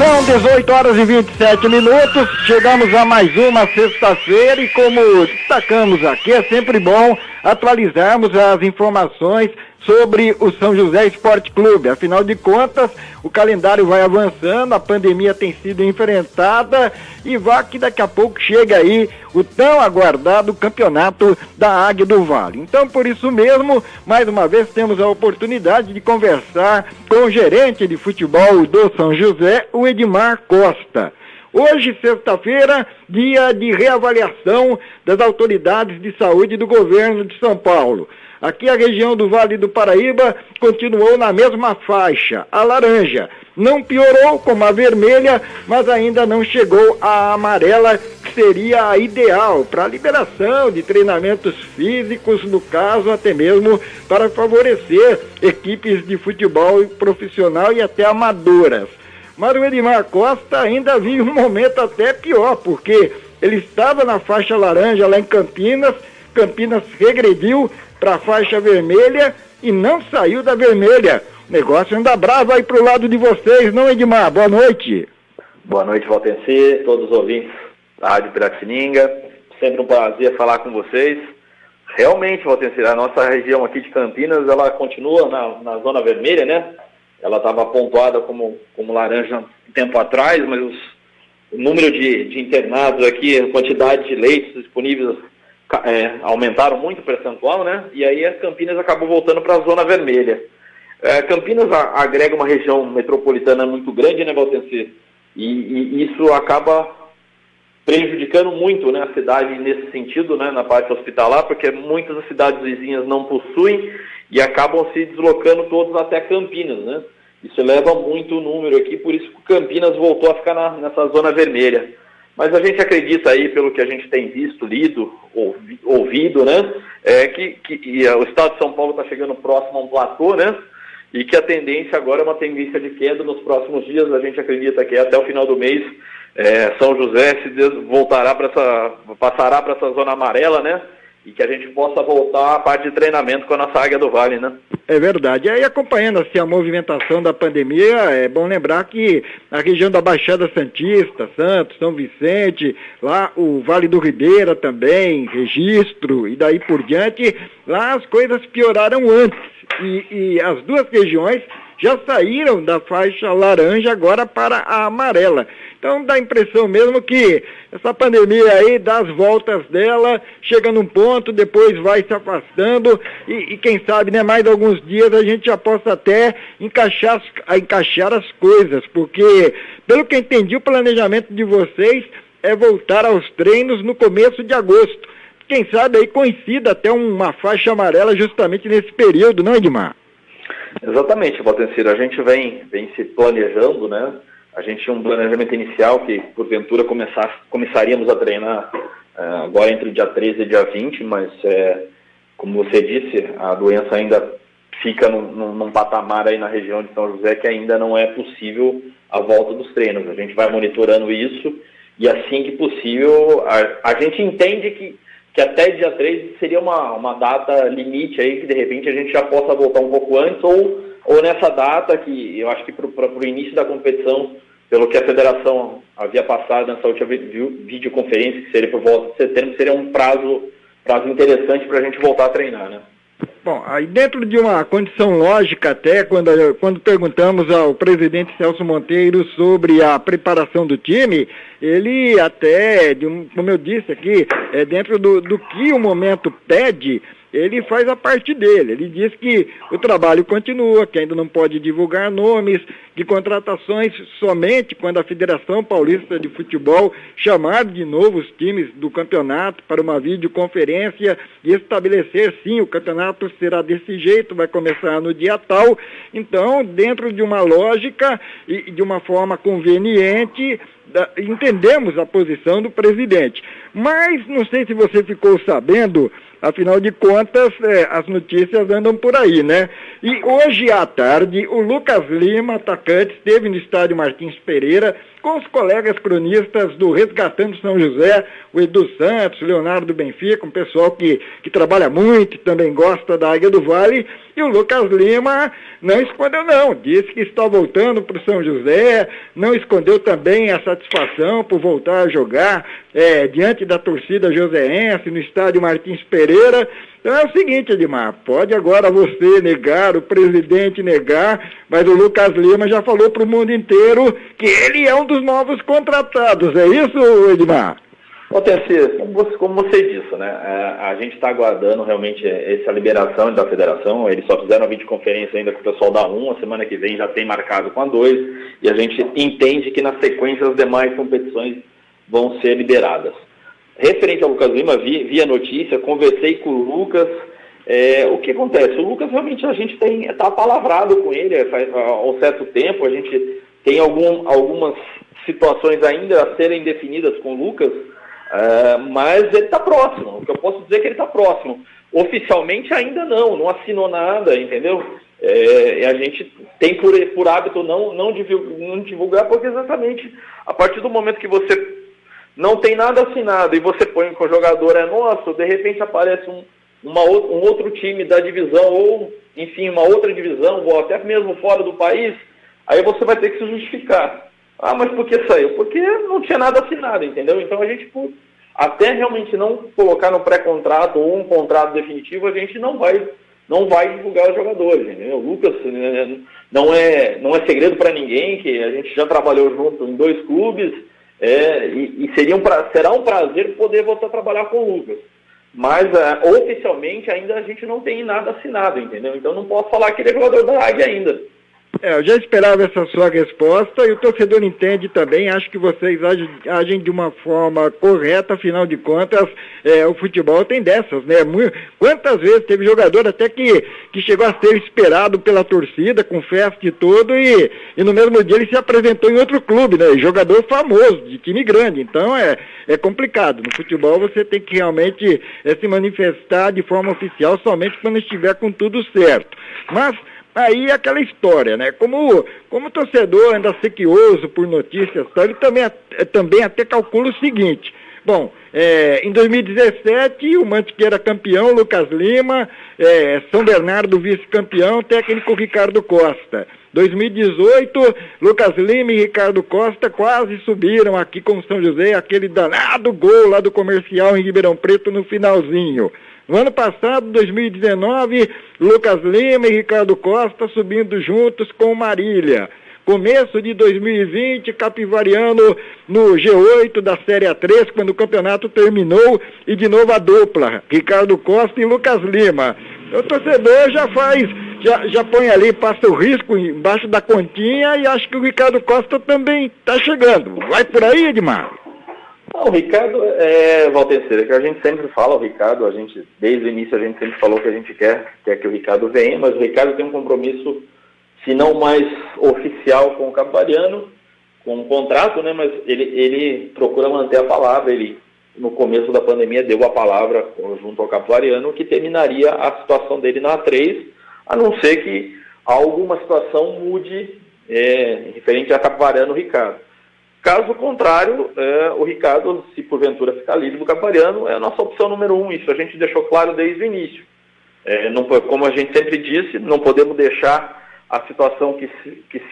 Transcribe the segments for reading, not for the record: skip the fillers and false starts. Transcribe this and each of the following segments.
São 18 horas e 27 minutos, chegamos a mais uma sexta-feira e como destacamos aqui, é sempre bom atualizarmos as informações sobre o São José Esporte Clube. Afinal de contas, o calendário vai avançando, a pandemia tem sido enfrentada e vai que daqui a pouco chega aí o tão aguardado campeonato da Águia do Vale. Então, por isso mesmo, mais uma vez temos a oportunidade de conversar com o gerente de futebol do São José, o Edmar Costa. Hoje, sexta-feira, dia de reavaliação das autoridades de saúde do governo de São Paulo. Aqui a região do Vale do Paraíba continuou na mesma faixa, a laranja. Não piorou como a vermelha, mas ainda não chegou à amarela, que seria a ideal para a liberação de treinamentos físicos, no caso até mesmo para favorecer equipes de futebol profissional e até amadoras. Mas o Edmar Costa ainda vive um momento até pior, porque ele estava na faixa laranja lá em Campinas, Campinas regrediu para a faixa vermelha e não saiu da vermelha. O negócio anda bravo aí pro lado de vocês, não, Edmar? Boa noite. Boa noite, Valtencir, todos os ouvintes da Rádio Piratininga. Sempre um prazer falar com vocês. Realmente, Valtencir, a nossa região aqui de Campinas, ela continua na zona vermelha, né? Ela estava pontuada como laranja um tempo atrás, mas o número de internados aqui, a quantidade de leitos disponíveis aumentaram muito o percentual, né? E aí a Campinas acabou voltando para a zona vermelha. Campinas agrega uma região metropolitana muito grande, né, Valtencir? E isso acaba prejudicando muito, né, a cidade nesse sentido, né, na parte hospitalar, porque muitas das cidades vizinhas não possuem e acabam se deslocando todos até Campinas, né? Isso eleva muito o número aqui, por isso que Campinas voltou a ficar nessa zona vermelha. Mas a gente acredita aí, pelo que a gente tem visto, lido, ouvido, né, que o estado de São Paulo está chegando próximo a um platô, né, e que a tendência agora é uma tendência de queda nos próximos dias. A gente acredita que até o final do mês São José passará para essa zona amarela, né, e que a gente possa voltar à parte de treinamento com a nossa Águia do Vale, né? É verdade. Aí, acompanhando assim, a movimentação da pandemia, é bom lembrar que a região da Baixada Santista, Santos, São Vicente, lá o Vale do Ribeira também, Registro e daí por diante, lá as coisas pioraram antes. E as duas regiões já saíram da faixa laranja agora para a amarela. Então dá a impressão mesmo que essa pandemia aí dá as voltas dela, chega num ponto, depois vai se afastando e quem sabe, né, mais alguns dias a gente já possa até encaixar as coisas, porque pelo que eu entendi o planejamento de vocês é voltar aos treinos no começo de agosto. Quem sabe aí coincida até uma faixa amarela justamente nesse período, não, Edmar? Exatamente, Valtencir. A gente vem se planejando, né? A gente tinha um planejamento inicial que, porventura, começaríamos a treinar agora entre o dia 13 e dia 20, mas, como você disse, a doença ainda fica num patamar aí na região de São José que ainda não é possível a volta dos treinos. A gente vai monitorando isso e, assim que possível, a gente entende que até dia 3 seria uma data limite aí, que de repente a gente já possa voltar um pouco antes, ou nessa data, que eu acho que para o início da competição, pelo que a federação havia passado nessa última videoconferência, que seria por volta de setembro, seria um prazo interessante para a gente voltar a treinar, né? Bom, aí dentro de uma condição lógica até, quando perguntamos ao presidente Celso Monteiro sobre a preparação do time, ele até, como eu disse aqui, dentro do que o momento pede, ele faz a parte dele. Ele diz que o trabalho continua, que ainda não pode divulgar nomes, de contratações somente quando a Federação Paulista de Futebol chamar de novo os times do campeonato para uma videoconferência e estabelecer, sim, o campeonato será desse jeito, vai começar no dia tal. Então, dentro de uma lógica e de uma forma conveniente, entendemos a posição do presidente. Mas, não sei se você ficou sabendo, afinal de contas, as notícias andam por aí, né? E hoje à tarde, o Lucas Lima, atacante, esteve no estádio Martins Pereira com os colegas cronistas do Resgatando São José, o Edu Santos, o Leonardo do Benfica, um pessoal que trabalha muito e também gosta da Águia do Vale, e o Lucas Lima não escondeu não, disse que está voltando para o São José, não escondeu também a satisfação por voltar a jogar diante da torcida joseense, no estádio Martins Pereira. Então é o seguinte, Edmar, pode agora você negar, o presidente negar, mas o Lucas Lima já falou para o mundo inteiro que ele é um dos novos contratados, é isso, Edmar? Terceiro, como você disse, né? A gente está aguardando realmente essa liberação da federação. Eles só fizeram a videoconferência ainda com o pessoal da 1, a semana que vem já tem marcado com a 2, e a gente entende que na sequência as demais competições vão ser liberadas. Referente ao Lucas Lima, vi a notícia, conversei com o Lucas. O que acontece? O Lucas realmente a gente está palavrado com ele há um certo tempo, a gente tem algumas situações ainda a serem definidas com o Lucas, mas ele está próximo. O que eu posso dizer é que ele está próximo. Oficialmente ainda não assinou nada, entendeu? A gente tem por hábito não divulgar, porque exatamente a partir do momento que você não tem nada assinado e você põe que o jogador é nosso, de repente aparece um outro time da divisão, ou enfim, uma outra divisão, ou até mesmo fora do país, aí você vai ter que se justificar. Mas por que saiu? Porque não tinha nada assinado, entendeu? Então a gente, até realmente não colocar no pré-contrato ou um contrato definitivo, a gente não vai divulgar os jogadores, entendeu? O Lucas não é segredo para ninguém, que a gente já trabalhou junto em 2 clubes, e será um prazer poder voltar a trabalhar com o Lucas. Mas oficialmente ainda a gente não tem nada assinado, entendeu? Então não posso falar que ele é jogador da Águia ainda. Eu já esperava essa sua resposta, e o torcedor entende também, acho que vocês agem de uma forma correta, afinal de contas, o futebol tem dessas, né? Quantas vezes teve jogador até que chegou a ser esperado pela torcida, com festa e tudo, e no mesmo dia ele se apresentou em outro clube, né? Jogador famoso, de time grande, então é complicado. No futebol você tem que realmente se manifestar de forma oficial somente quando estiver com tudo certo. Mas aí é aquela história, né? Como o torcedor anda sequioso por notícias, ele também até calcula o seguinte. Bom, em 2017 o Mantiqueira campeão, Lucas Lima, São Bernardo vice-campeão, técnico Ricardo Costa. 2018, Lucas Lima e Ricardo Costa quase subiram aqui com o São José, aquele danado gol lá do Comercial em Ribeirão Preto no finalzinho. No ano passado, 2019, Lucas Lima e Ricardo Costa subindo juntos com o Marília. Começo de 2020, Capivariano no G8 da Série A3, quando o campeonato terminou, e de novo a dupla, Ricardo Costa e Lucas Lima. O torcedor já põe ali, passa o risco embaixo da continha, e acho que o Ricardo Costa também está chegando. Vai por aí, Edmar? O Ricardo Valtenseira, que a gente sempre fala, o Ricardo, desde o início a gente sempre falou que a gente quer que o Ricardo venha, mas o Ricardo tem um compromisso, se não mais oficial, com o Capivariano, com um contrato, né, mas ele procura manter a palavra. Ele, no começo da pandemia, deu a palavra junto ao Capivariano que terminaria a situação dele na A3, a não ser que alguma situação mude referente a Capivariano e Ricardo. Caso contrário, o Ricardo, se porventura ficar livre do Capivariano, é a nossa opção número 1. Isso a gente deixou claro desde o início. Como a gente sempre disse, não podemos deixar a situação que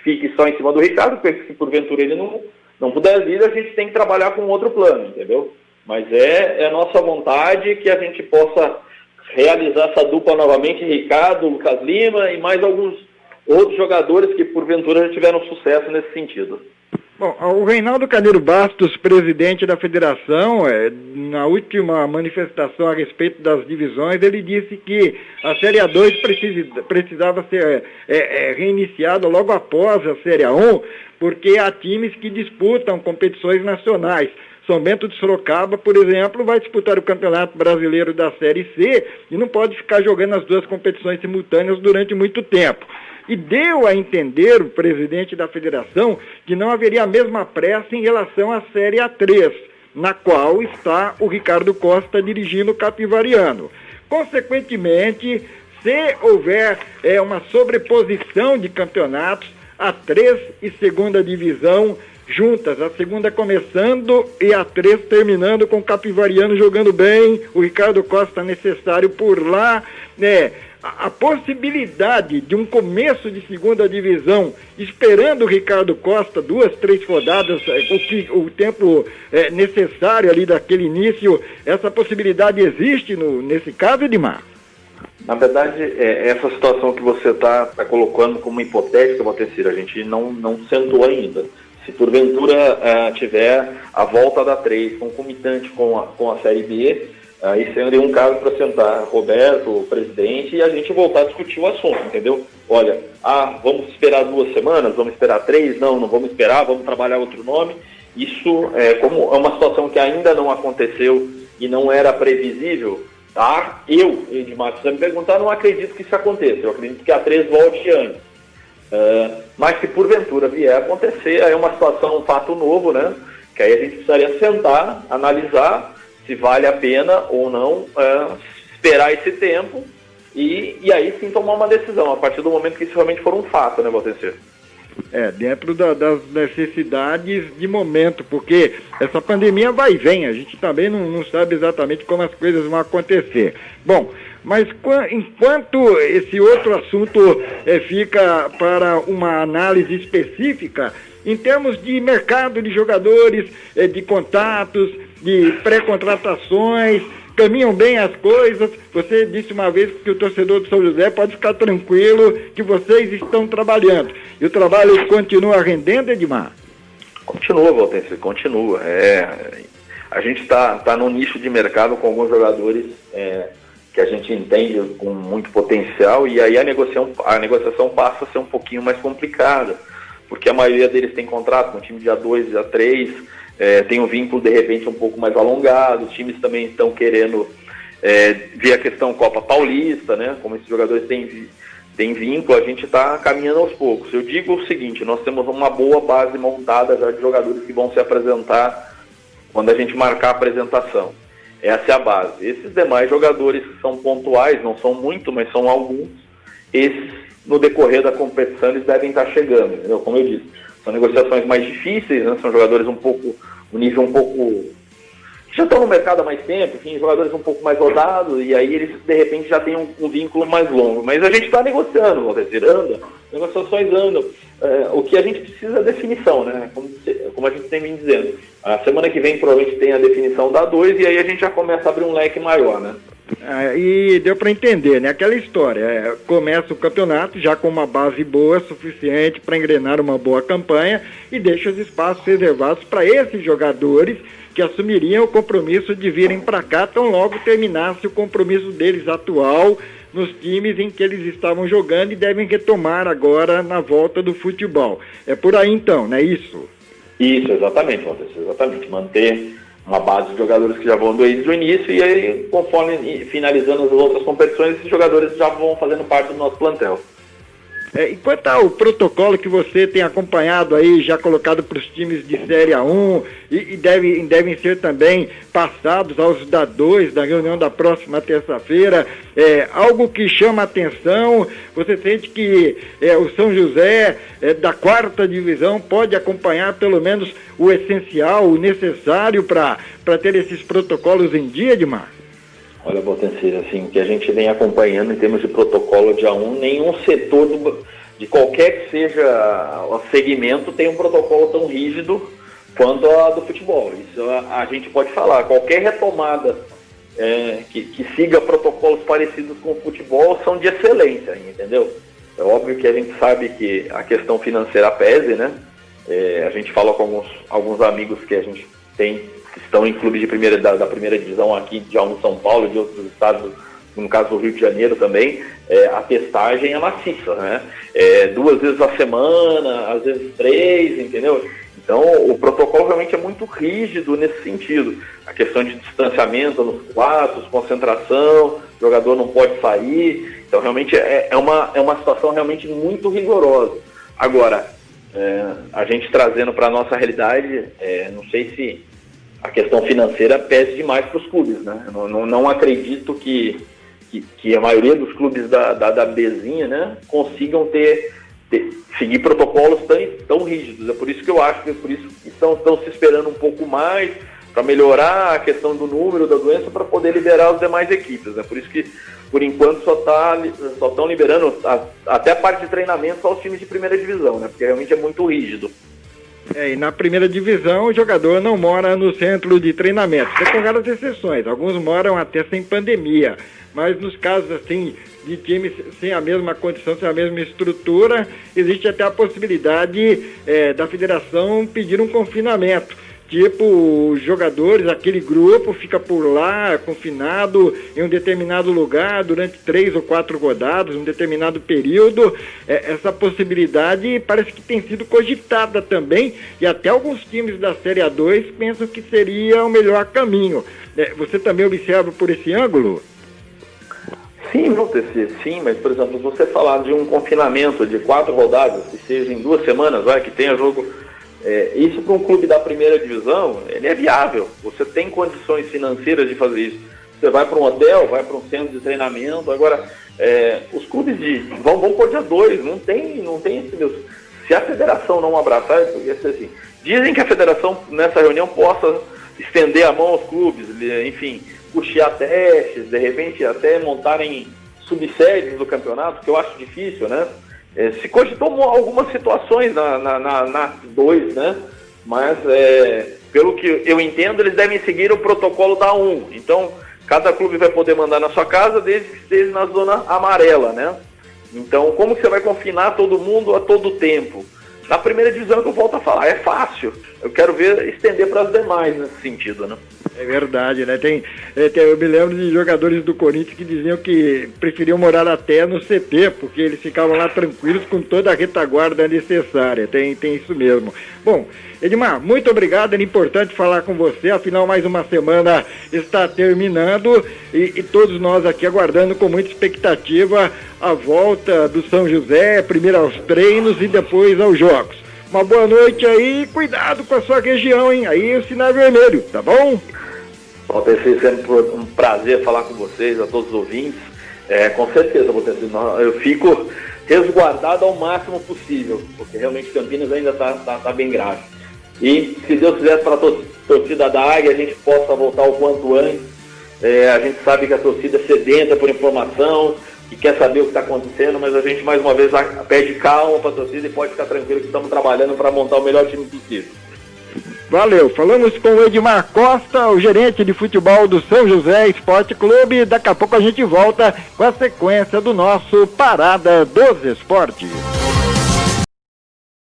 fique só em cima do Ricardo, porque se porventura ele não puder vir, a gente tem que trabalhar com outro plano, entendeu? Mas é a nossa vontade que a gente possa realizar essa dupla novamente, Ricardo, Lucas Lima e mais alguns outros jogadores que porventura já tiveram sucesso nesse sentido. Bom, o Reinaldo Carneiro Bastos, presidente da federação, na última manifestação a respeito das divisões, ele disse que a Série A2 precisava ser reiniciada logo após a Série A1, porque há times que disputam competições nacionais. São Bento de Sorocaba, por exemplo, vai disputar o Campeonato Brasileiro da Série C e não pode ficar jogando as duas competições simultâneas durante muito tempo. E deu a entender o presidente da federação que não haveria a mesma pressa em relação à Série A3, na qual está o Ricardo Costa dirigindo o Capivariano. Consequentemente, se houver uma sobreposição de campeonatos, a 3 e segunda divisão juntas, a segunda começando e a 3 terminando, com o Capivariano jogando bem, o Ricardo Costa necessário por lá, né? A possibilidade de um começo de segunda divisão, esperando o Ricardo Costa 2, 3 rodadas, o tempo necessário ali daquele início, essa possibilidade existe nesse caso, Edmar? Na verdade, essa situação que você está colocando como hipotética, Valtencir, a gente não sentou ainda. Se porventura tiver a volta da 3 concomitante com a Série B, aí seria um caso para sentar Roberto, o presidente, e a gente voltar a discutir o assunto, entendeu? Olha, vamos esperar 2 semanas, vamos esperar 3, não vamos esperar, vamos trabalhar outro nome. Isso, como é uma situação que ainda não aconteceu e não era previsível, eu, Edmar, se você me perguntar, não acredito que isso aconteça. Eu acredito que a 3 volte antes. Mas se porventura vier a acontecer, aí é uma situação, um fato novo, né? Que aí a gente precisaria sentar, analisar se vale a pena ou não esperar esse tempo e aí sim tomar uma decisão, a partir do momento que isso realmente for um fato, né, Valtencir? Dentro das necessidades de momento, porque essa pandemia vai e vem, a gente também não sabe exatamente como as coisas vão acontecer. Bom, mas enquanto esse outro assunto fica para uma análise específica, em termos de mercado de jogadores, de contatos, de pré-contratações, caminham bem as coisas. Você disse uma vez que o torcedor do São José pode ficar tranquilo que vocês estão trabalhando. E o trabalho continua rendendo, Edmar? Continua, Valtencir, continua. A gente está num nicho de mercado com alguns jogadores que a gente entende com muito potencial, e aí a negociação passa a ser um pouquinho mais complicada, porque a maioria deles tem contrato com o time de A2 e A3, tem um vínculo de repente um pouco mais alongado, os times também estão querendo ver a questão Copa Paulista, né? Como esses jogadores têm vínculo, a gente está caminhando aos poucos. Eu digo o seguinte, nós temos uma boa base montada já de jogadores que vão se apresentar quando a gente marcar a apresentação. Essa é a base. Esses demais jogadores que são pontuais, não são muito, mas são alguns, esses no decorrer da competição eles devem estar chegando, entendeu? Como eu disse, são negociações mais difíceis, né? São jogadores um nível um pouco, que já estão no mercado há mais tempo, enfim, jogadores um pouco mais rodados, e aí eles de repente já têm um vínculo mais longo. Mas a gente está negociando, Valtencir, negociações andam. O que a gente precisa é definição, né? Como a gente tem vindo dizendo. A semana que vem provavelmente tem a definição da 2 e aí a gente já começa a abrir um leque maior, né? E deu para entender, né? Aquela história, começa o campeonato já com uma base boa, suficiente para engrenar uma boa campanha, e deixa os espaços reservados para esses jogadores que assumiriam o compromisso de virem para cá tão logo terminasse o compromisso deles atual nos times em que eles estavam jogando e devem retomar agora na volta do futebol. É por aí então, não é isso? Isso, exatamente, exatamente. Manter uma base de jogadores que já vão desde o início, e aí, conforme finalizando as outras competições, esses jogadores já vão fazendo parte do nosso plantel. E quanto ao protocolo que você tem acompanhado aí, já colocado para os times de Série A1, e devem ser também passados aos da 2, da reunião da próxima terça-feira, algo que chama a atenção? Você sente que o São José, da 4ª divisão, pode acompanhar pelo menos o essencial, o necessário para ter esses protocolos em dia, Edmar? Olha, Valtencir, assim, o que a gente vem acompanhando em termos de protocolo de A1, nenhum setor de qualquer que seja o segmento tem um protocolo tão rígido quanto a do futebol. Isso a gente pode falar. Qualquer retomada que siga protocolos parecidos com o futebol são de excelência, entendeu? É óbvio que a gente sabe que a questão financeira pese, né? A gente fala com alguns amigos que a gente tem, que estão em clubes da primeira divisão aqui de A1 São Paulo, de outros estados, no caso do Rio de Janeiro também, a testagem é maciça, né? 2 vezes a semana, às vezes 3, entendeu? Então o protocolo realmente é muito rígido nesse sentido. A questão de distanciamento nos quartos, concentração, o jogador não pode sair. Então realmente é uma situação realmente muito rigorosa. Agora, a gente trazendo para a nossa realidade, não sei se a questão financeira pese demais para os clubes, né? Não acredito que a maioria dos clubes da Bzinha, né, consigam ter seguir protocolos tão rígidos. É por isso que eu acho que estão se esperando um pouco mais para melhorar a questão do número da doença para poder liberar as demais equipes. É por isso que, por enquanto, só estão liberando até a parte de treinamento aos times de primeira divisão, né? Porque realmente é muito rígido. E na primeira divisão o jogador não mora no centro de treinamento, tem com raras exceções, alguns moram até sem pandemia, mas nos casos assim de times sem a mesma condição, sem a mesma estrutura, existe até a possibilidade da federação pedir um confinamento. Tipo, os jogadores, aquele grupo fica por lá, confinado em um determinado lugar durante 3 ou 4 rodadas, um determinado período. Essa possibilidade parece que tem sido cogitada também, e até alguns times da Série A2 pensam que seria o melhor caminho. Você também observa por esse ângulo? Sim, sim, mas, por exemplo, se você falar de um confinamento de 4 rodadas, que seja em 2 semanas, que tenha jogo... isso para um clube da primeira divisão, ele é viável. Você tem condições financeiras de fazer isso. Você vai para um hotel, vai para um centro de treinamento. Agora, os clubes vão por dia 2, não tem esse... Se a federação não abraçar, assim, dizem que a federação nessa reunião possa estender a mão aos clubes, enfim, custear testes, de repente até montarem subsedes do campeonato, que eu acho difícil, né? Se cogitou algumas situações na 2, né? Mas, pelo que eu entendo, eles devem seguir o protocolo da 1. Então, cada clube vai poder mandar na sua casa, desde que esteja na zona amarela, né? Então, como que você vai confinar todo mundo a todo tempo? Na primeira divisão, que eu volto a falar, é fácil. Eu quero ver estender para as demais nesse sentido, né? É verdade, né? Eu me lembro de jogadores do Corinthians que diziam que preferiam morar até no CT, porque eles ficavam lá tranquilos com toda a retaguarda necessária. Tem isso mesmo. Bom, Edmar, muito obrigado, era importante falar com você, afinal mais uma semana está terminando e todos nós aqui aguardando com muita expectativa a volta do São José, primeiro aos treinos e depois aos jogos. Uma boa noite aí, cuidado com a sua região, hein? Aí o sinal vermelho, tá bom? Valtencir, sempre um prazer falar com vocês, a todos os ouvintes. Com certeza, Valtencir, eu fico resguardado ao máximo possível, porque realmente Campinas ainda tá bem grave. E se Deus quiser, para a torcida da Águia, a gente possa voltar o quanto antes. A gente sabe que a torcida é sedenta por informação e quer saber o que está acontecendo, mas a gente mais uma vez pede calma para a torcida e pode ficar tranquilo que estamos trabalhando para montar o melhor time possível. Valeu, falamos com o Edmar Costa, o gerente de futebol do São José Esporte Clube. Daqui a pouco a gente volta com a sequência do nosso Parada dos Esportes.